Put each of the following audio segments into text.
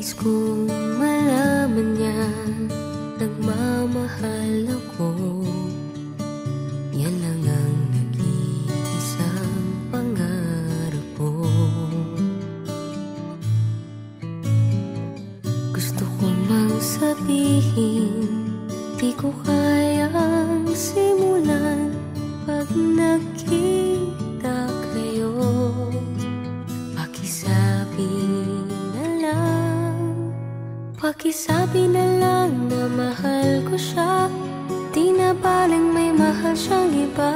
Nais kong malaman niya, nagmamahal ako. Yan lang ang nag-iisang pangarap ko. Gusto ko mang sabihin, di ko kayang simulan pag nakita kayo. Pakisabi na lang na mahal ko siya, di na baling may mahal siyang iba.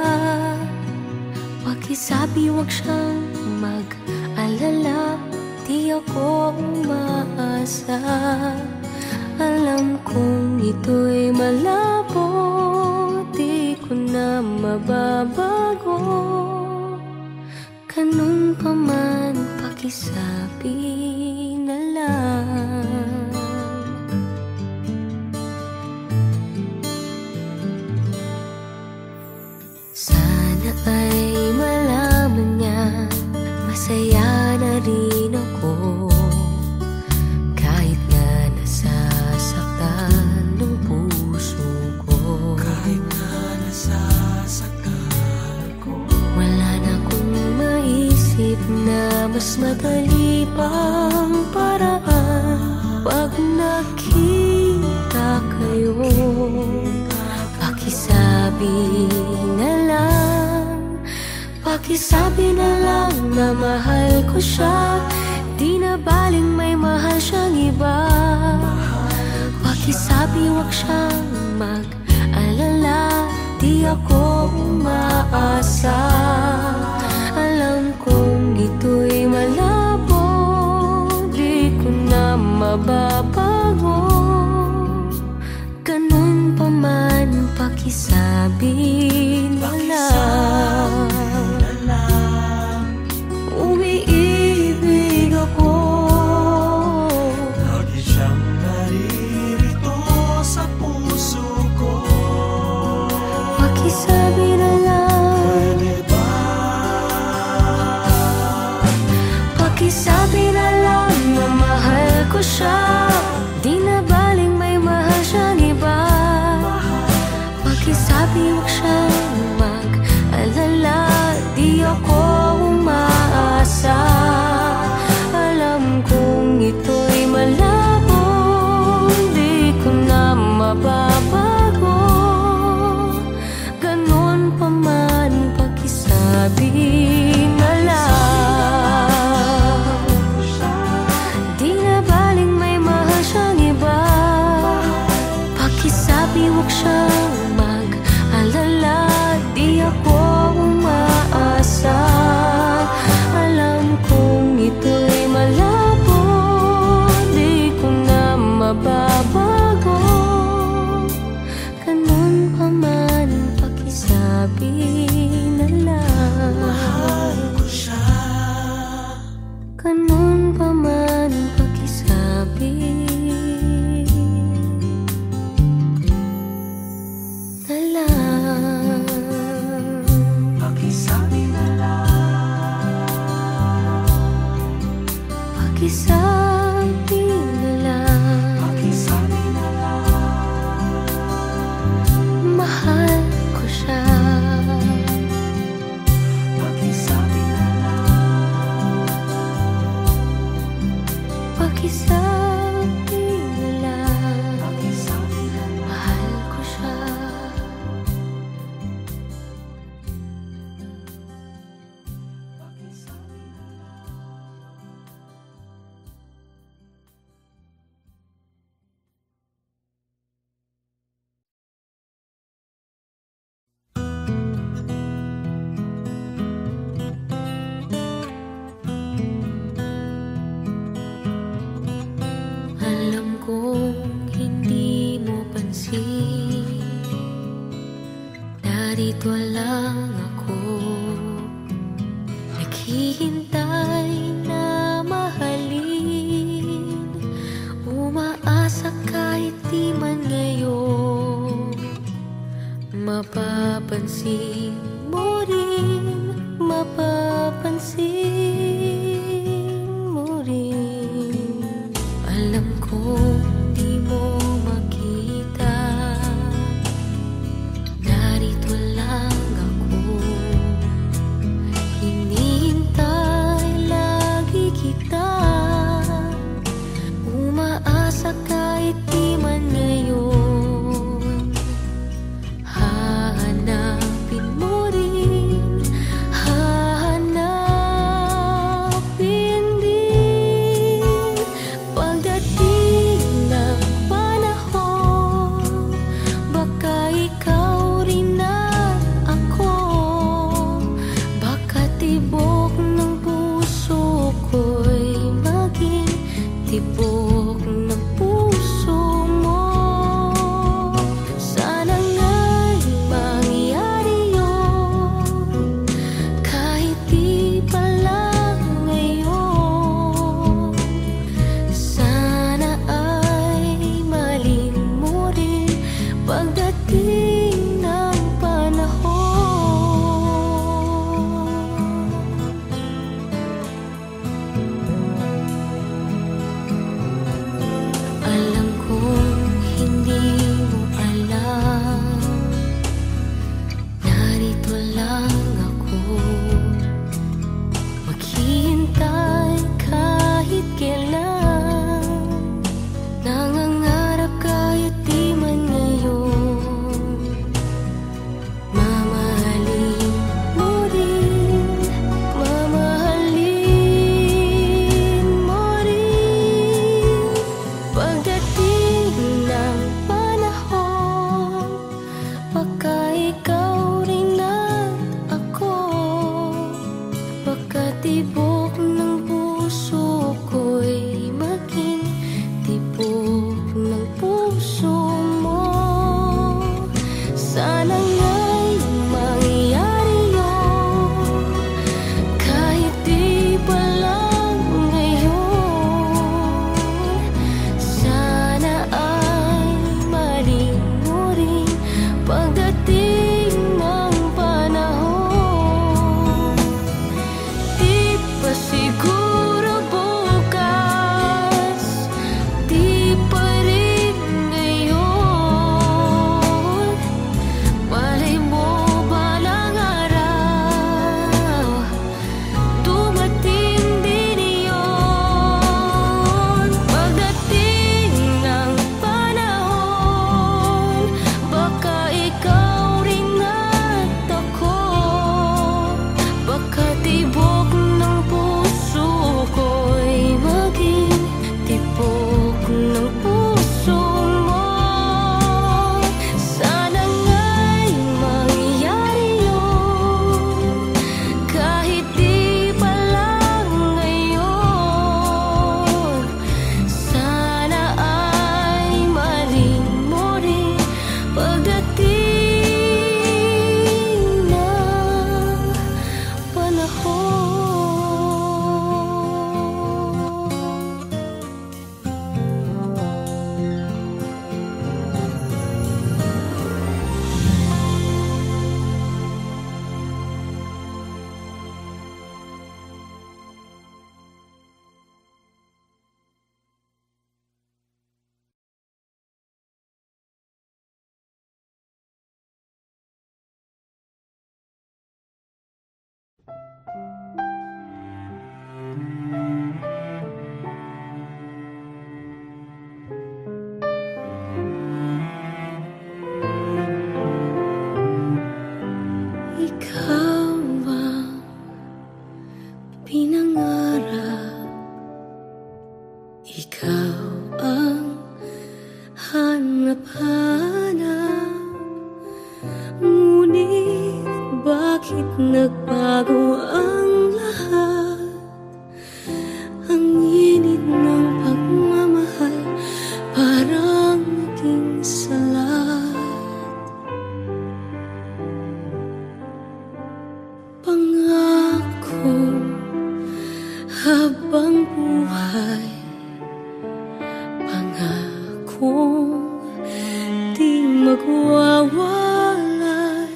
Pakisabi wag siyang mag-alala, di ako umaasa. Alam kong ito'y malabo, di ko na mababago. Ganun pa man, pakisabi na lang. Sana ay malaman niya, masaya na rin ako. Kahit na nasasaktan ng puso ko. Kahit na nasasaktan ako. Wala na akong maisip na mas madali pang paraan. Pag nakita kayo, pakisabi na lang, pakisabi na lang na mahal ko siya, di na baling may mahal siyang iba. Pakisabi wag siyang mag-alala, di ako umaasa. Alam kong ito'y malabo, di ko na mababago. Ganun pa man, pakisabi na lang. Umiibig ako, lagi siyang naririto sa puso ko. Pakisabi na lang, pwede ba? Pakisabi na lang na mahal ko siya, di na baling may mahal siyang iba. Pakisabi wag siyang mag-alala, di ako umaasa. Alam kong ito'y malabo, di ko na mababago. Ganun pa man, pakisabi na lang. Di na baling may mahal siyang iba. Pakisabi wag siyang mag-alala, di ako umaasa. Alam kong ito'y malabo, di ko na mababago. Ganun pa man, pakisabi na lang. Mahal ko siya. Ganun pa man, pakisabi na lang. Pakisabi na lang. Pakisabi na lang. Pakisabi na lang. Mahal ko siya. Pakisabi na lang. Pakisabi na lang. Pakisabi na lang. Mahal ko siya. Alam kong hindi mo pansin, narito lang ako, naghihintay na mahalin. Umaasa kahit di man ngayon, mapapansin mo rin, mapapansin mo rin. Alam tibok ng puso mo. Sana nga'y mangyari yun, kahit di pa lang ngayon. Sana ay malin mo rin pagdating ng panahon. Alam kong hindi mo alam, narito lang ako, maghihintay kahit kailan. Nangangarap kahit di man ngayon, mamahalin mo rin, mamahalin mo rin. Pagdating ng panahon, baka ikaw rin at ako, baka tibok ng puso ko'y maging tibok ng puso mo. Sana nga'y mangyari yun, kahit di pa lang ngayon. Sana ay malin mo rin pagdating ng panahon. Di pa siguro bukas, di pa rin ngayon. Malay mo balang araw, dumating din iyon. Pagdating ng panahon, baka ikaw rin at ako, baka tibok ng puso ko'y maging tibok ng puso mo. Sana nga'y mangyari yun, kahit di pa lang ngayon. Sana ay malin mo rin pagdating ng panahon. Ikaw ang pinangarap, ikaw ang hanap-hanap. Ngunit bakit nagbago ang lahat? Ang init ng pagmamahal parang naging salat. Pangako habang buhay, pangakong di magwawalay.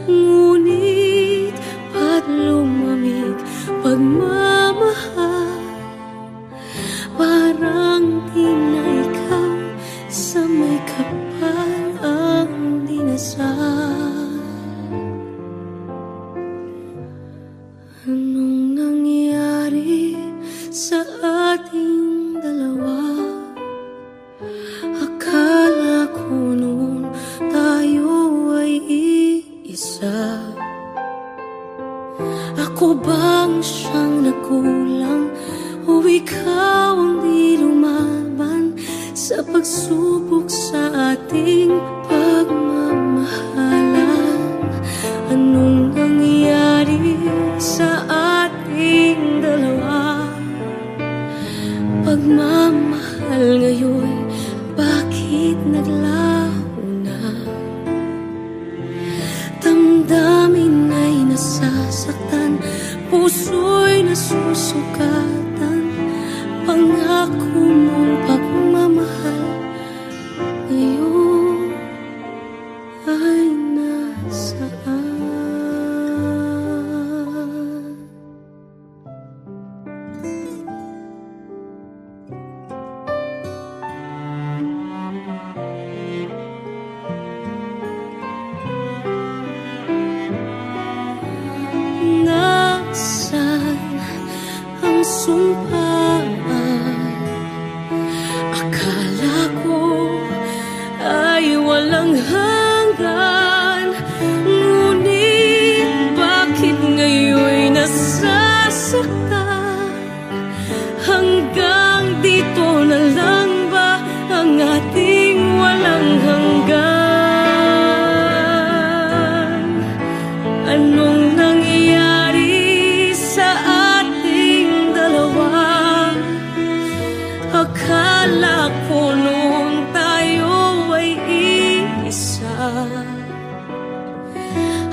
Ngunit ba't lumamig pagmamahal? Parang di na ikaw sa may kapal ang dinasal. Anong nangyari sa ating dalawa? Akala ko noon tayo ay iisa. Ako bang siyang nagkulang o ikaw ang di lumaban sa pagsubok sa ating pagmamahalan? Anong nangyari sa ating dalawa? pagmamahal ngayon, bakit naglaho na? Damdamin ay nasasaktan, puso'y nasusukatan. Pangako mong pagmamahal ngayon ay nasaan? Nasaan ang sumpaan? Akala ko ay walang hanggan, ngunit bakit ngayon'y nasasaktan? Hanggang dito na lang ba ang ating walang hanggan? Anong nangyari sa ating dalawa? Akala ko noon tayo ay iisa.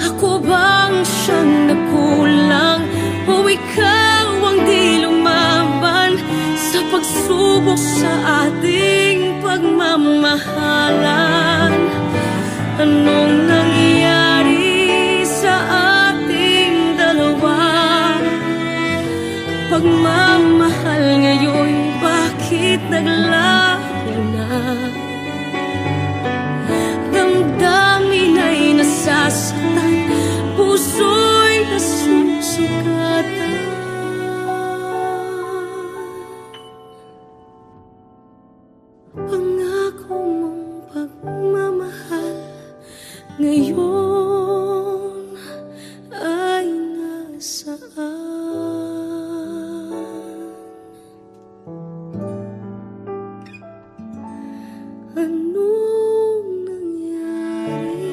Ako bang siyang nagkulang, o ikaw ang di lumaban sa pagsubok sa ating pagmamahalan? Anong nangyari sa ating dalawa? Pagmamahal ngayon, bakit naglaho na? Damdamin ay nasasaktan, puso'y nasusukatan. Pangako mong pagmamahal ngayon ay nasaan? Anong nangyari?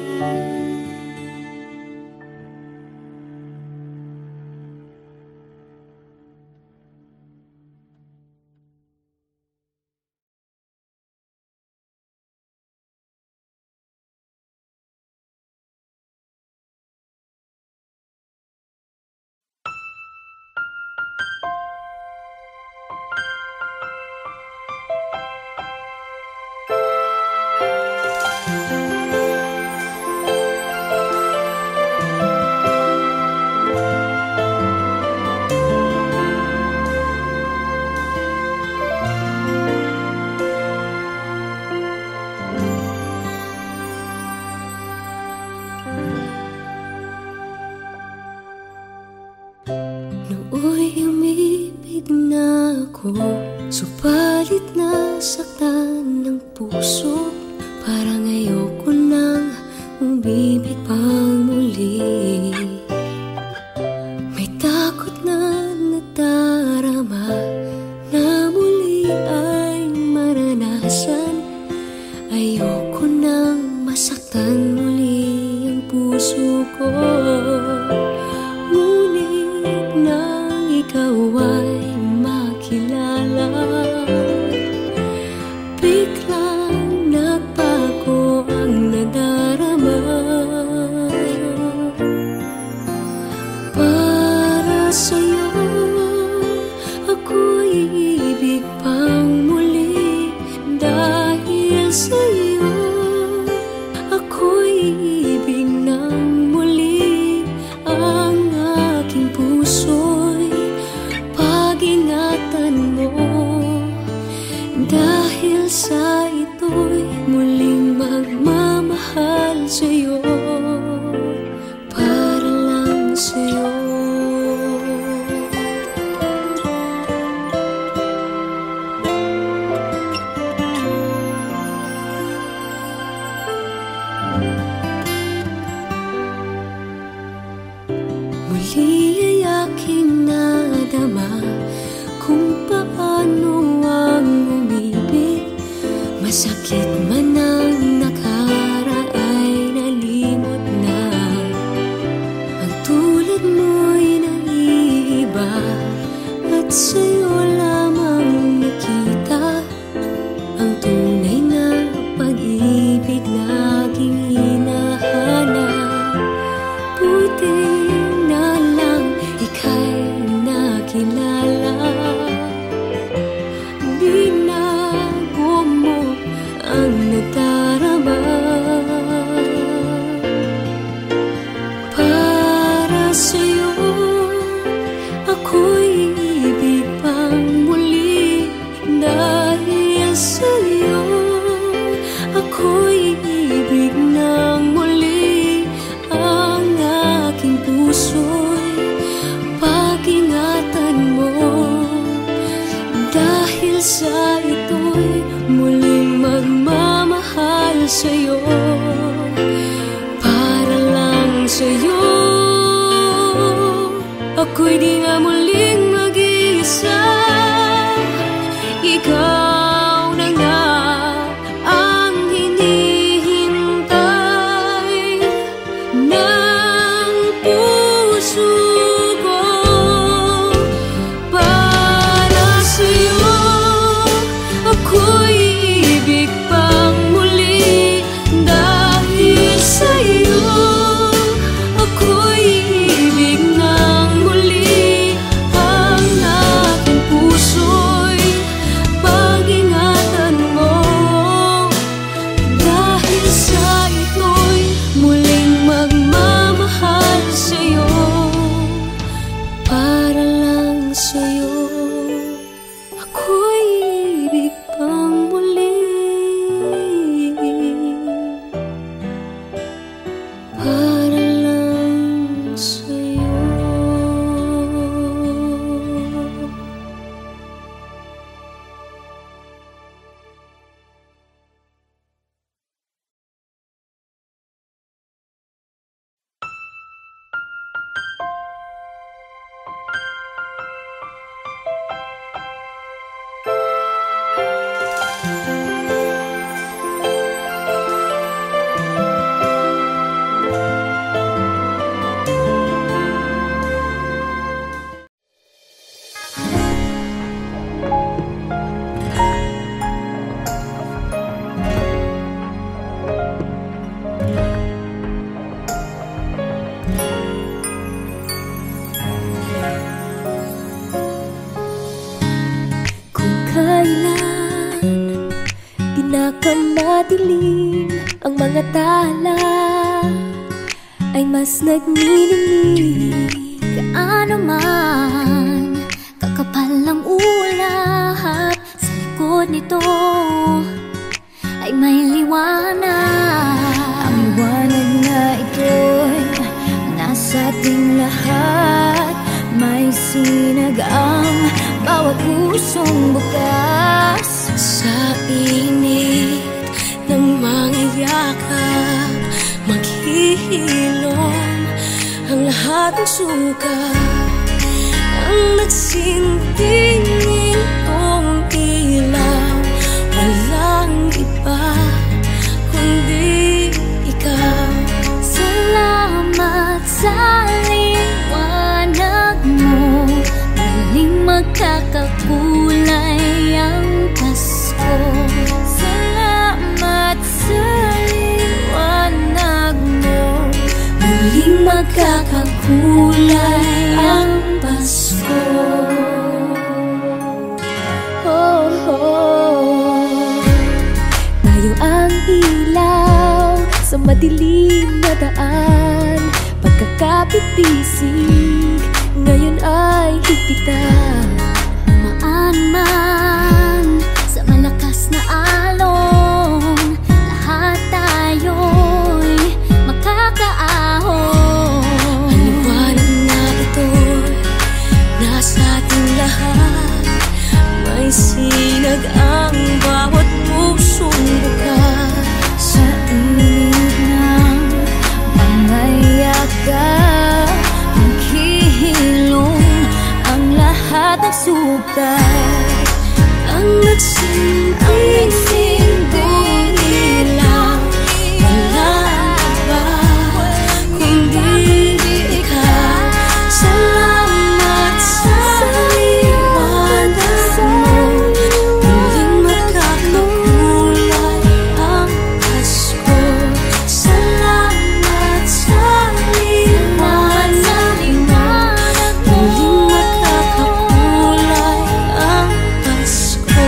Nooy umibig na ako, subalit nasaktan ng puso. Parang ayoko nang umibig pang muli. May takot na nadarama na muli ay maranasan. Ayoko nang masaktan muli ang puso ko. Ikaw ay makilala, biglang nagbago ang nadarama. Para sa'yo, ako'y ibig pang muli. Dahil sa'yo, ako'y ibig ng muli. Ang aking puso'y ingatan mo, dahil sa ito'y muling magmamahal sa'yo, para lang sa'yo. Muli ay aking nadama kung paano ang umibig. Masakit man ang nakaraay, sa ito'y muling magmamahal sa'yo, para lang sa'yo. Ako'y di na muling mag-iisa, ikaw na nga ang hinihintay ng puso ko. Para sa'yo ako'y ibig pang muli, dahil sa'yo ako'y ibig ng muli. Ang aking puso'y pag-ingatan mo, dahil sa ito'y muling magmamahal sa'yo, para lang sa'yo. Ako'y ibig pang muli, para lang sa'yo. Kung kailan pinakamadilim ang mga tala, ay mas nagniningning. Gaano man kakapal ang ulap, sa likod nito ay may liwanag. Ang liwanag na ito'y nasa ating lahat, may sinag ang bawat pusong bukas. Sa init ng mga yakap, maghihilom ang lahat ng suka. Ang nagsinting itong ilaw, walang iba kundi ikaw. Salamat sa liwanag mo, muling magkakakulay ang Pasko. Salamat sa liwanag mo, muling magkakakulay ang Pasko. Oh, oh. Tayo ang ilaw sa madilim na daan, pagkakapitisig ngayon ay higpitan. Maan man sa malakas na alon, lahat tayo'y makakaahon. Ang liwanag na ito'y nasa ating lahat, may sinag ang bawat pusong bukas. Sa init ng mga yakap, maghihilom ang lahat ng sukat. Ang nagsinting ilaw, walang iba kundi ikaw. Salamat sa liwanag mo, muling magkakakulay ang Pasko. Salamat sa liwanag mo, muling magkakakulay ang Pasko.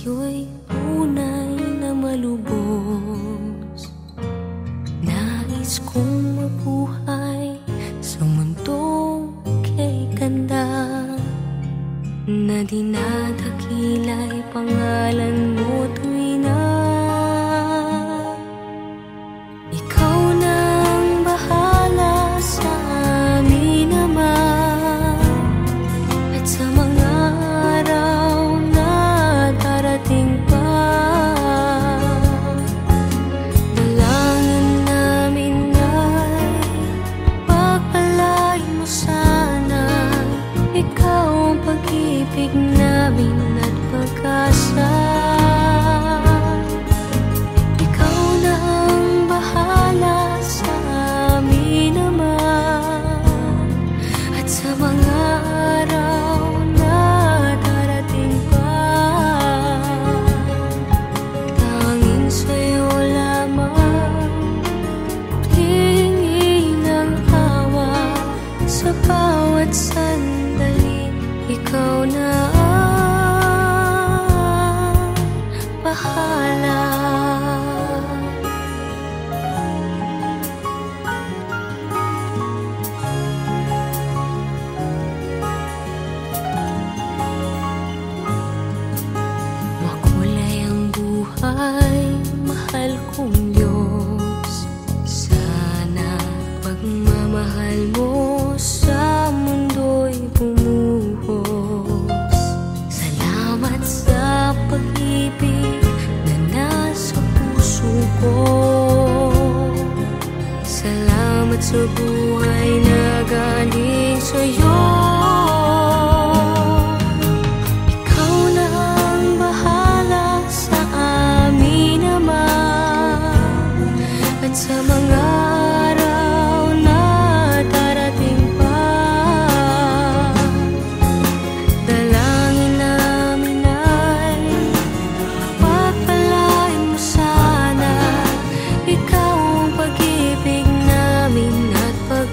sa'yo'y tunay na malubos. Nais kong mabuhay sa mundong kay ganda, na dinadakila'y pangalan mo tuwi na. Ikaw nang bahala sa amin naman, at sa mga araw na darating pa. Dalangin namin ay pagpalain mo sana, ikaw ang pag-ibig namin at pag-asa. Ikaw na ang bahala sa amin naman, at sa mga araw na darating pa. Tanging sa'yo lamang hihingi ng awa sa bawat sandali. Ikaw na ang bahala. Makulay ang buhay, mahal kong Diyos. Sana pagmamahal mo sa mundo'y bumuhos. Salamat sa pag-ibig na nasa puso ko. Salamat sa buhay na galing sa'yo. Ikaw na ang bahala sa amin naman, at sa mga araw na darating pa. Dalangin namin ay pagpalain mo sana, ikaw ang pag-ibig namin at pag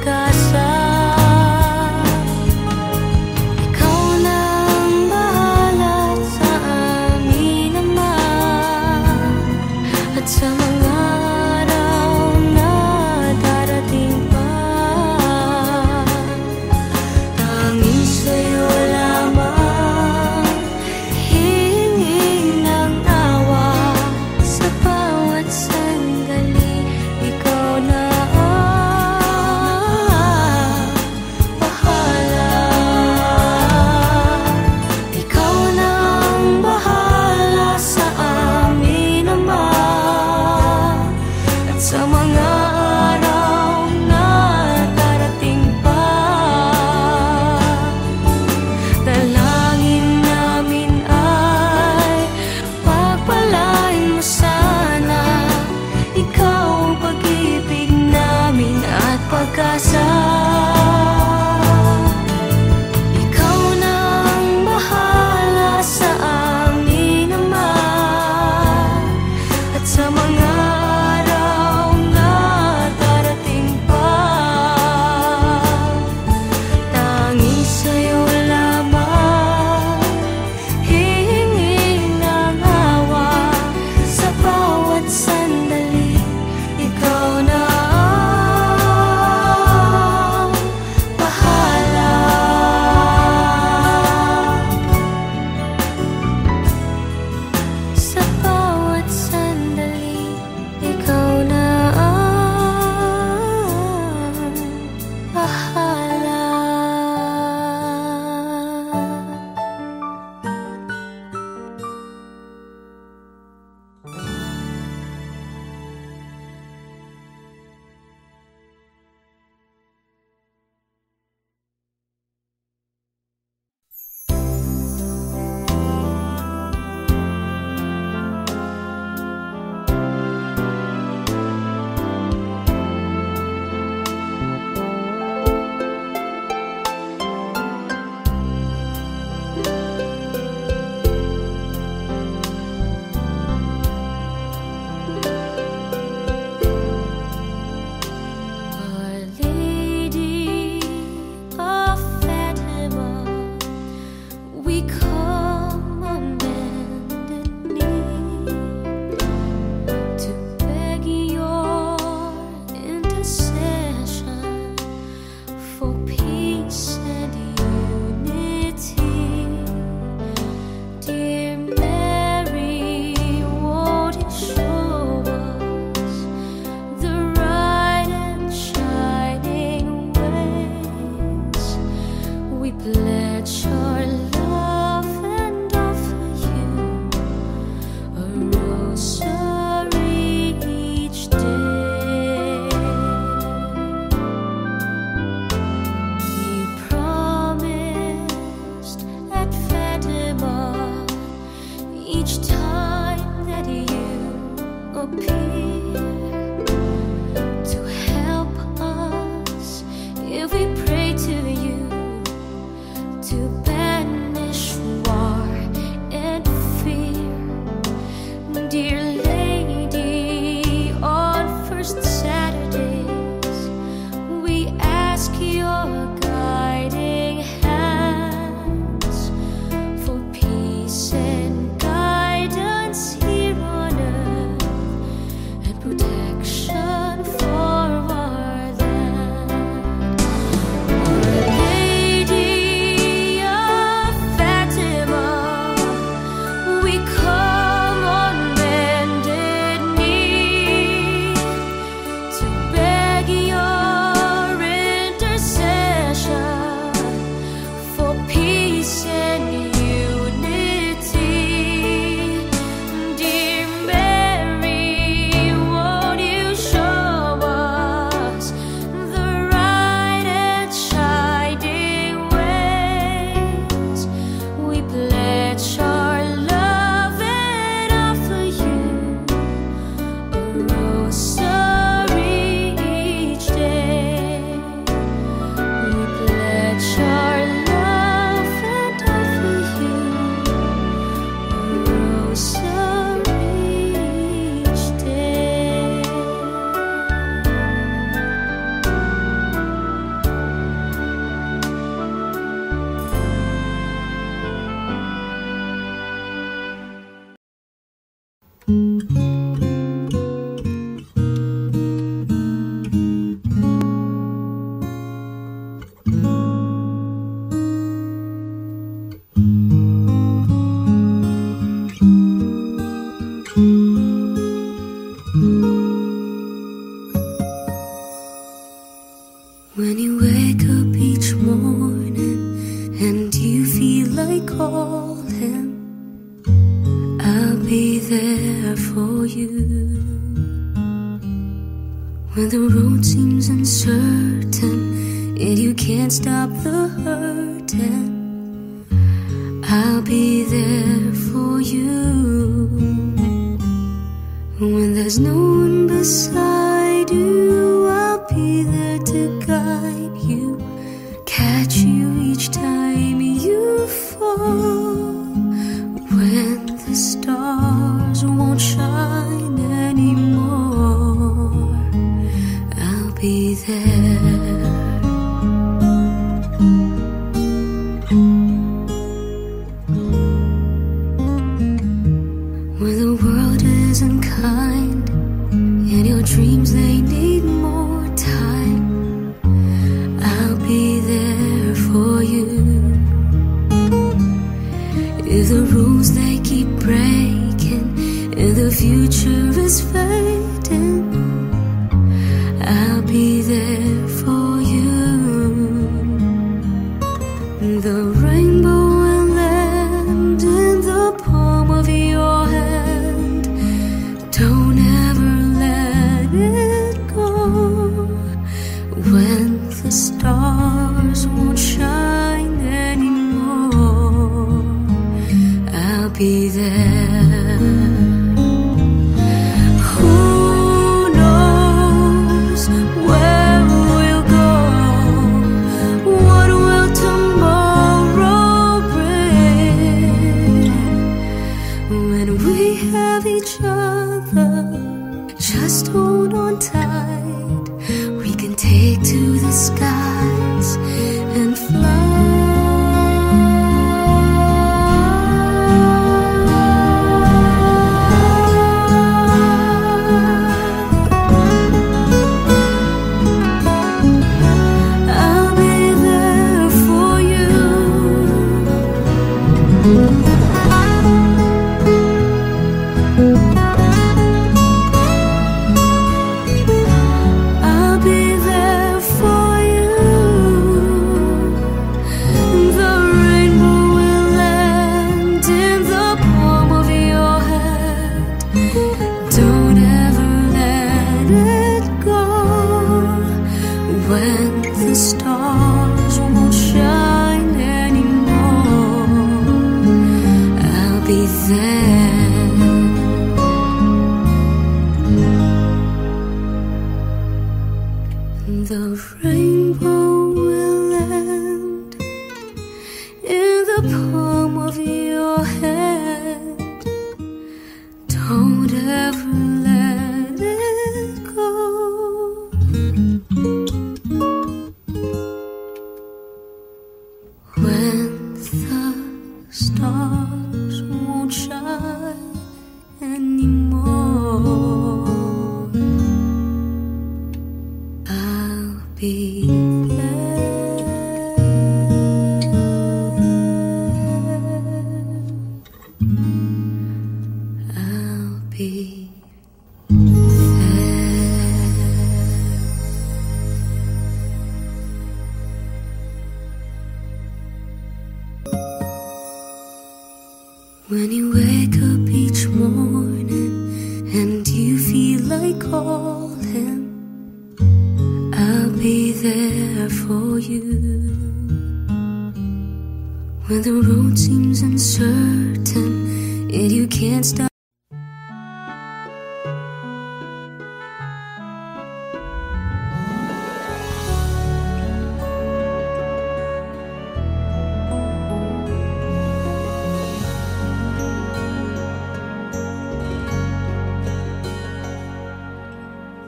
appear to help us if we pray to you to banish war and fear. Dear lady, on first Saturdays we ask your guiding hands for peace and guidance here on earth and protection for our land. Our Lady of Fatima, we come on bended knee to beg your intercession for peace and unity. Dear Mary, won't you show us the right and shining ways? We pledge our love and offer you a rosary each day. We pledge our love and offer you a rosary each day. When you wake up each morning and you feel like calling, I'll be there for you. When the road seems uncertain and you can't stop the hurting, I'll be there for you. When there's no one beside you, I'll be there to guide you, catch you each time you fall. When the stars won't shine anymore, I'll be there. When the world isn't kind and your dreams they need more time, I'll be there for you. If the rules they keep breaking and the future is fading, I'll be there for you. The rainbow will land in the palm of your hand. Don't ever let it go. When the stars won't shine anymore, I'll be there. Who knows where we'll go? What will tomorrow bring? When we have each other, just hold on tight. We can take to the skies and fly. 'Cause stars won't shine anymore. I'll be there. I'll be when you wake up each morning and you feel like calling, I'll be there for you. When the road seems uncertain and you can't stop.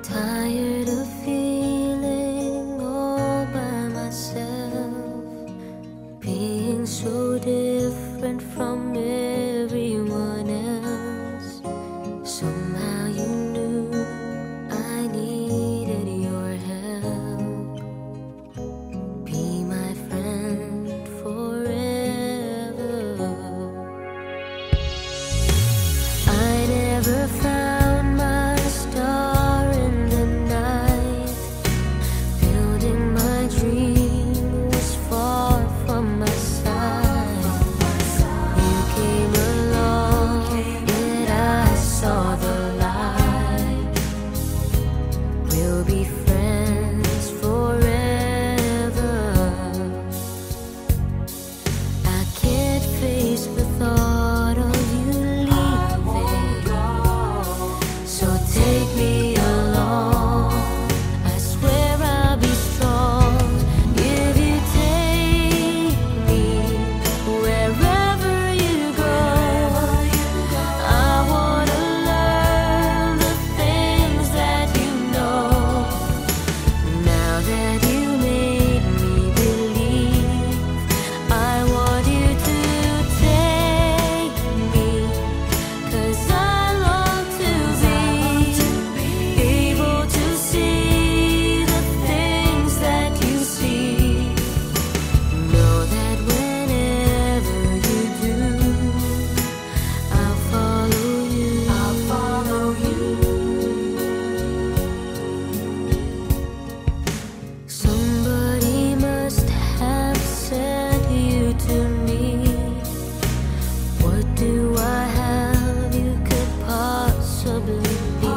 Tired of feeling all by myself, being so different from everyone else. Somehow you knew I needed your help. Be my friend forever. I never found my star in the night. Building my dream was far from my side. You came along and I saw the light. We'll be friends forever. I can't face the thought of you leaving, so take me along. I swear I'll be strong if you take me wherever you go. I wanna learn the things that you know. Now that you made me believe, I want you to take me, 'cause I long to be able to see the things that you see. Know that whenever you do, I'll follow you. I'll follow you. Somebody must have sent you to me. What do I have you could possibly be?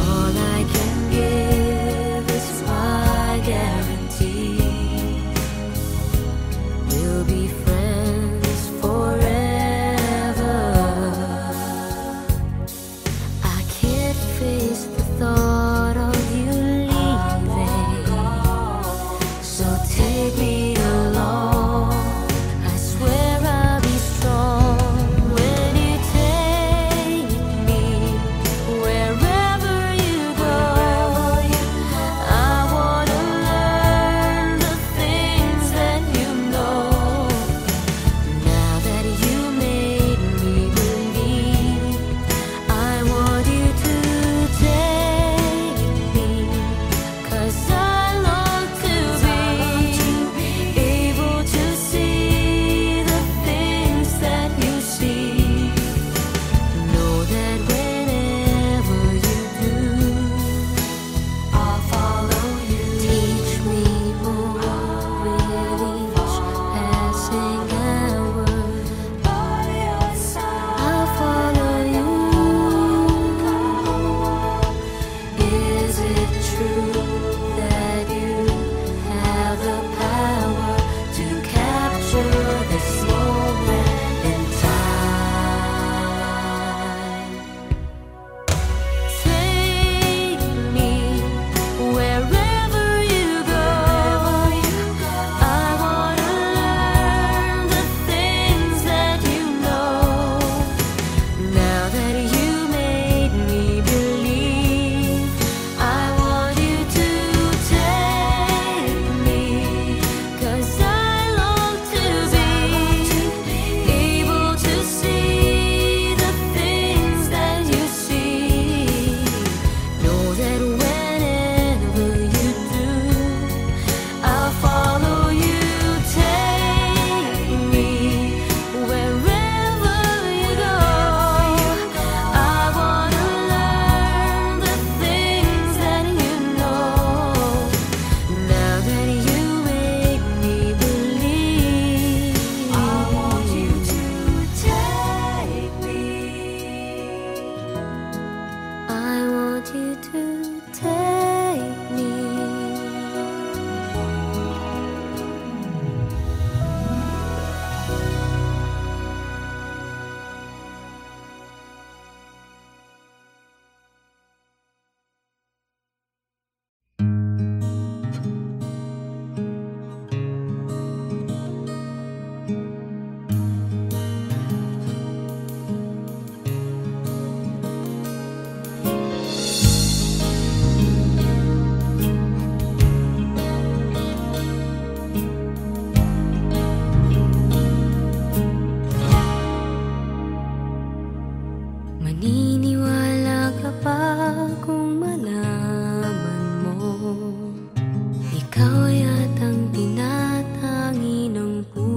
All I can give is my guarantee. We'll be friends forever. I can't face the thought of you leaving, so take me along. I swear I'll be strong when you take me wherever you go. I wanna learn the things that you know.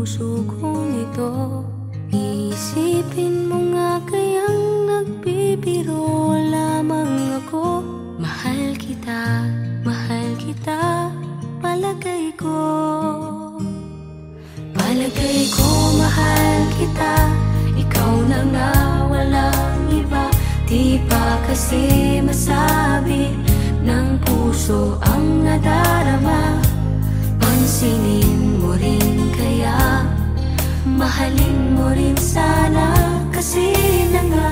puso kong ito. Isipin mo nga kayang nagbibiro lamang ako. Mahal kita, palagay ko. Palagay ko mahal kita, ikaw na nga walang iba. Di pa kasi masabi ng puso ang nadarama. Pansinin mo rin kaya, mahalin mo rin sana. Kasi na nga